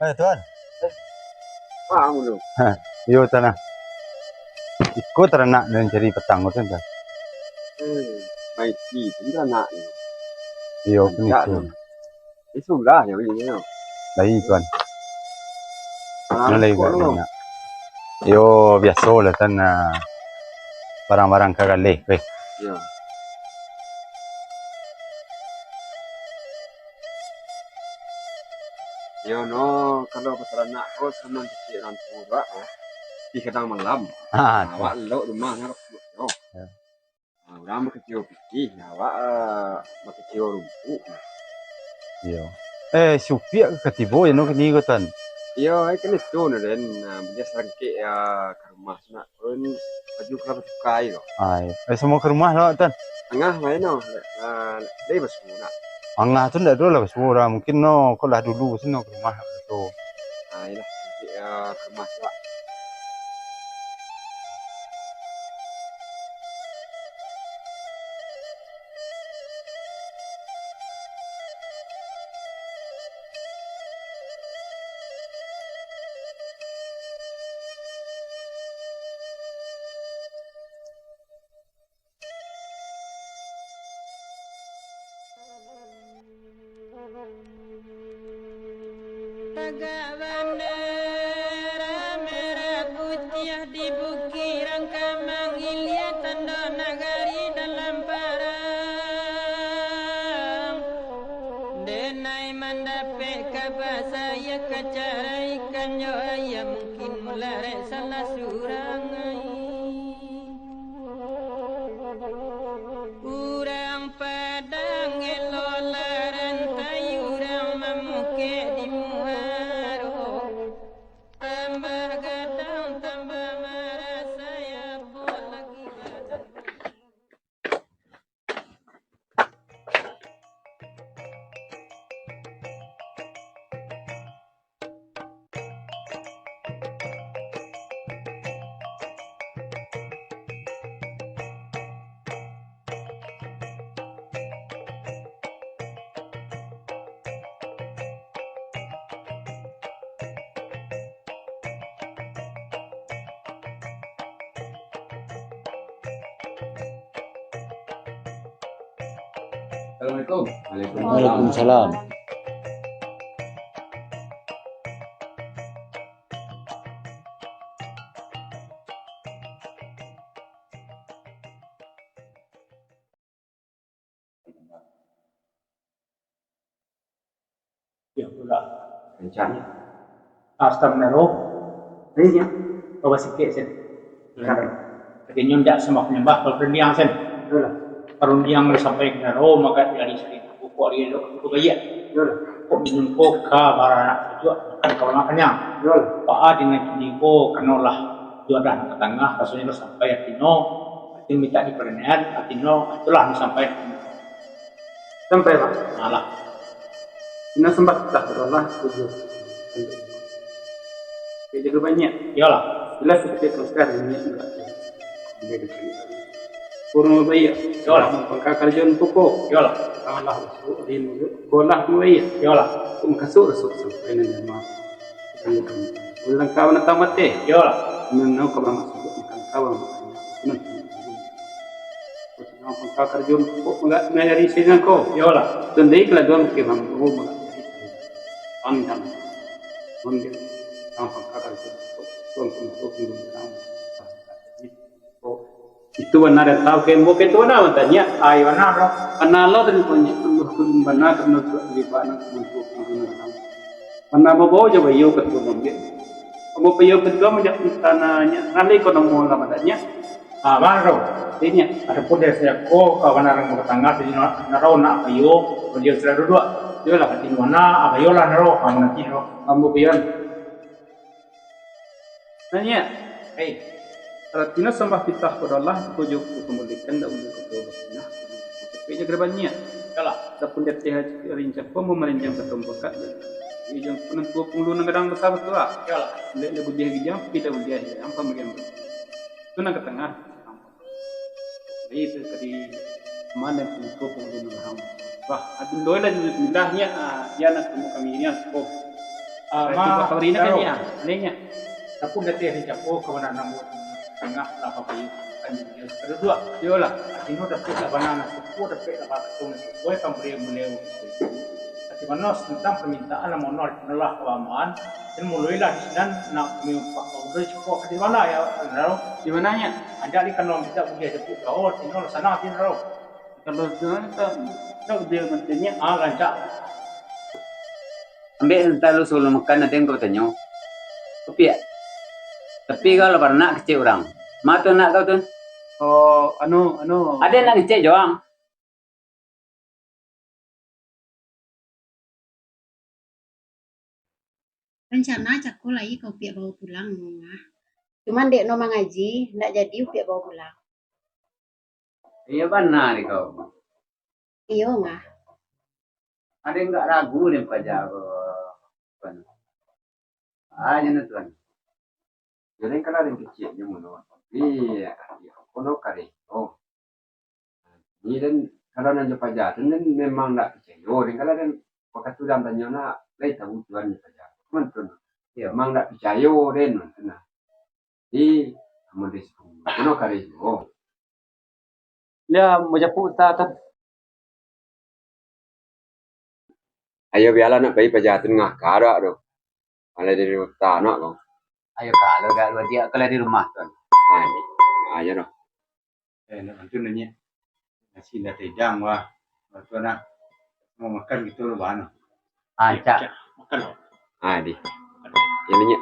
Tuan. Paham lu. Yo tanah. Ikut ternak dan jadi petang tu kan. Baik sih, tidak nak. Yo penipu. Itu lah ya begini. Lagi tuan. Nalai Kok lu? nak. Yo biasa lah tanah. Barang-barang kagak leh. Ya. Ya no, kalau peternak kau senang kecil orang tua, di kadang malam. Awak lo rumah ngarep yo. Orang kecil pikir, awak kecil rumput. Yo. Supir ketibo ya no kini tuan. Iya, kan itu nen, punya sangke ya ke rumah nak pun baju kerap sukai loh. Semua ke rumah lo tuan. Tengah main no, dari bersama nak. Angah tu ndak dulu lah semua mungkin no kalau dulu sih no ke rumah tu. Ini ke rumah lah. Tegak bendera merah putih di bukiran Kamang Ilya tanda nagari dalam perang. Denai mendapat kabar saya kecaraikan ya mungkin mulai salah surang. Urang padang elola rantai urang memukik di muaro. Tambah gadang tambah marah saya pun lagi gadang. Assalamualaikum. Waalaikumsalam. Ya pula. Rencana. Astam naro. Ini ya. Bawa sikit sen. Jadi nyundak semua penyembah perundiang sen. Yolah. Perundiang sampai naro maka dari sini pokok dia lo bayar. Yolah. Kok minum kok barang juga kan kalau makannya. Yolah. Pak Adi nak kiko kenolah jualan ke tengah kasusnya sampai Atino. Atino minta dipernihan Atino itulah sampai Pak. malah. Ini sempat tak Allah tujuh. Jadi banyak. Iyalah. Jelas seperti sekarang ini juga. Kurang bayar. Iyalah. Maka kerjaan pokok. Iyalah. Allah din bola bayar. Iyalah. Kasur sampai nanti mah. Ulang kawan tamat deh. Iyalah. Menau kawan masuk makan kawan. Maka kerjaan pokok enggak dari sini kau. Iyalah. Tundai kalau doang kebang rumah. Anjam, mungkin tanpa kata itu benar dan tahu kembok itu benar matanya. Ayo benar dong. Kenal dan punya benar kenal di mana untuk mana bawa jauh yo ketemu dia. Kamu peyo kedua menjadi tanahnya. Nanti kau nemu lama matanya. Benar dong. Ini Ada pun dari saya kok kawan orang mau tangga di naro nak ayo beliau sudah dua. Dia lah di mana ayo lah naro kamu nanti naro. kamu pion. Nanya. Kalau tina sembah pitah kepada Allah, tujuh kembalikan dah untuk ketua bersinah. Kerja gerbannya. Kalau Sapun dia teh rincang pun merenjang ketemu bekat. Ijang penentu punglu negadang besar betul lah. kalau Lebih dia hijau, kita dia hijau. Apa bagian itu nak ke tengah. Itu tadi mana penentu punglu negadang. Wah, aduh doa lah judulnya dia nak temu kami ini aspo. Ma Kaurina kan niya, niya. Tapos dati rin siya po kawanan ng tengah apa kayu kan dia. Kedua, yola. Atino dapat la banana, po dapat la bakatong sesuai pemberi beliau. Ati manos tentang permintaan la monol nalah kawamaan dan mulailah dan nak miupak udah cukup di mana ya, Naro? Di mananya? Ada di kanong kita boleh sebut kau, tino sana Naro. Kalau kita dia menterinya Rancak. Ambil entah lu solo makan nanti kau tanya. Tapi kalau pernah kecil orang, matu nak kau tuh? oh Ada nak kecil joang. Rencana cakku lagi kau piak bawa pulang ngah. Cuman dek no mengaji, ndak jadi piak bawa pulang. Iya benar nih kau. Iyo ngah. Ada yang enggak ragu nih Pak Jago. Aja tuan. jadi kalau ada yang kecil dia mau iya kono kare oh ini dan kalau nanya pajak dan memang tak kecil oh dan kalau dan pakai tu dalam tanya nak lain tahu tuan pajak teman ya memang tak percaya den nah di kamu di kono kare oh Ya mau japuk tak. ayo biarlah nak pergi pajak tengah karak tu kalau dari tanah kau Ayo kalau dia kalau di rumah tuan. ayo dong Nanti nanya. Nasi dah tejang wah. Tuan nak mau makan gitu loh bana. Cak. Makan loh. di ininya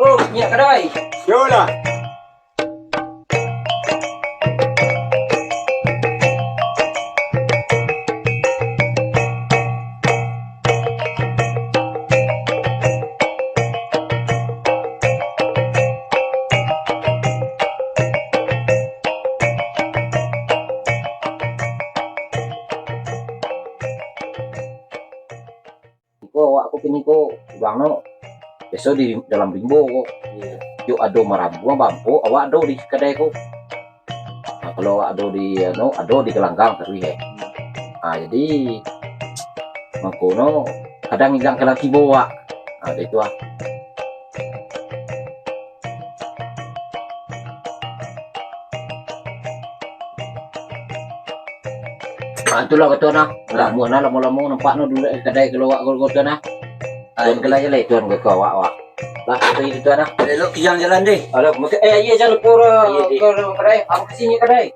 Oh, minyak kedai. yolah Awak kopi ni ko bang no besok di dalam rimbo ko yuk ado marabu bampu awak ado di kedai ko nah, kalau awak ado di no ado di gelanggang terus ya jadi mangkono kadang hilang ke laki bawa itu itulah kata nak lama lama nampak no dulu kedai keluar kota nak tuan kelai jalan tuan ke awak lah itu tuan nak Elok jalan deh. ada iya jalan pura ke kedai aku kesini kedai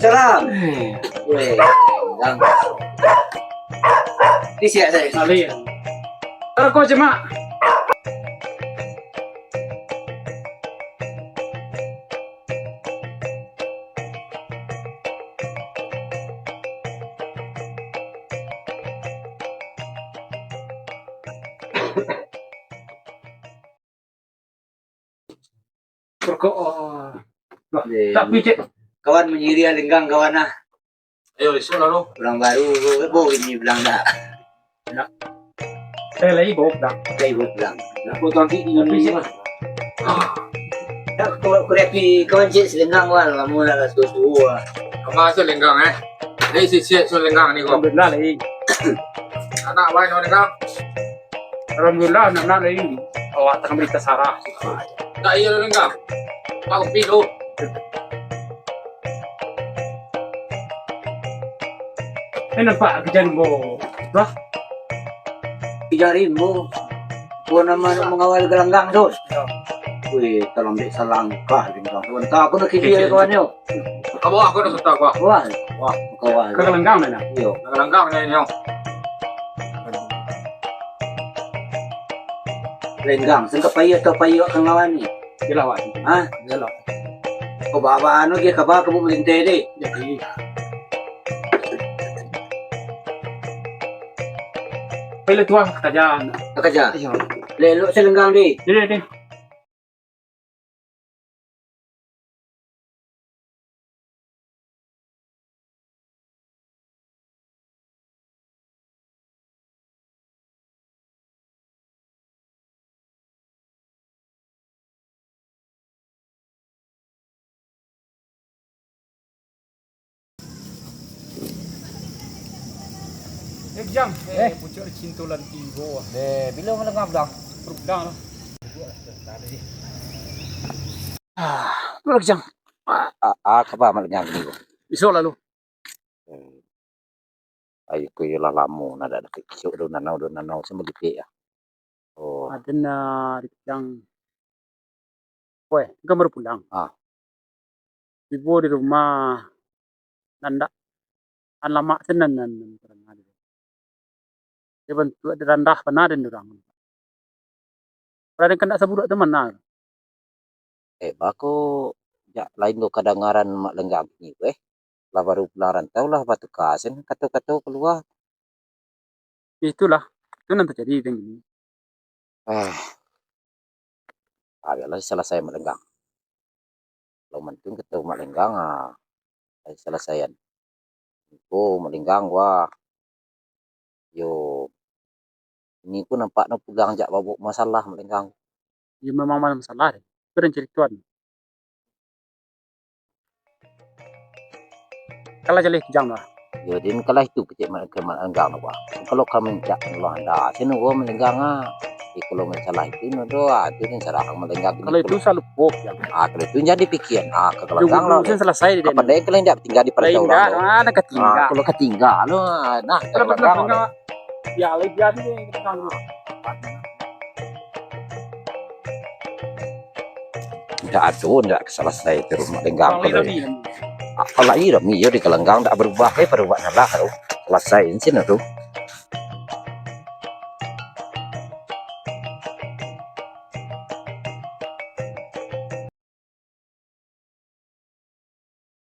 Salam. weh gang Di siap saya. Kali ya. Kau cuma. Tapi cek Kawan menyiri lenggang kawan ah. ayo isu lalu. Pulang baru, ini bilang dah. Saya lagi bawa dah. Saya bilang. Aku nanti ingat bisa. Kalau kurepi kawan cek selenggang wal, kamu lah susu. Kamu asal lenggang si lenggang ni kok. Alhamdulillah lagi. Anak lain orang lenggang. Alhamdulillah nak lagi. Awak tengah berita sarah. Tak iya lenggang. Aku pilu. Ini nampak kejadian bo. Wah, Pijarin mo. Buwan naman ang mengawal gelanggang doon. Wih, talang di salangkah. Wanta ako nakikita ko niyo. Kamu aku dah suka gua. Wah, kawal. kegelenggang mana? Yo, Lenggang ni yo. lenggang. Saan ka payo kang ngawan ni? Gila awak. Ha? Gila. O baba ano, kaya ka ba kabumulinte di? Jadi, pila tuah kerajaan. Nakaja. Lelo sa lenggang di. Jadi. Jam, pucuk cintulan tigo. Bila mo lenggang blang? Perudang lah. Belum jam. Ka ba malenggang ni ko? Besok lalu. Ay ko yung lalamu na da kisyo do nanaw sa malipi ya. Oh, Ada na yang, weh, enggak baru pulang. Ibu di rumah, nanda, an lama tenan kurang ada. Dia bantu ada randah pernah ada orang. Pernah kena sabuduk teman nah. bako ya lain do kadangaran mak lenggang ni lah baru pelaran tahu lah batu kasen kato keluar. Itulah, itu nanti jadi begini. Agaklah selesai melenggang. Kalau mentung ketemu melenggang ay selesaian. Ko melenggang wah. Yo ini ku nampak no pegang jak babuk masalah melenggang. Ya memang masalah deh. Itu cerituan. Kalau jadi jam lah. Yo din kalah itu kecik melenggang no ba. Kalau kami jak Allah anda sini gua melenggang kalau masalah itu no doa itu yang sarang melenggang. Kalau itu selalu pok ya. Kalau itu jadi pikiran kegelanggang lah. Itu selesai deh. Apa deh kalian tidak tinggal di Lain perjalanan. dah, ada ketinggal. Kalau ketinggal nah Kalau kegelanggang. ya lagi dia kita tanggung. Tidak selesai terus melenggang. Kalau lebih. Kalau iya mi yo di kelenggang tidak berubah berubah nalah selesai sini tuh.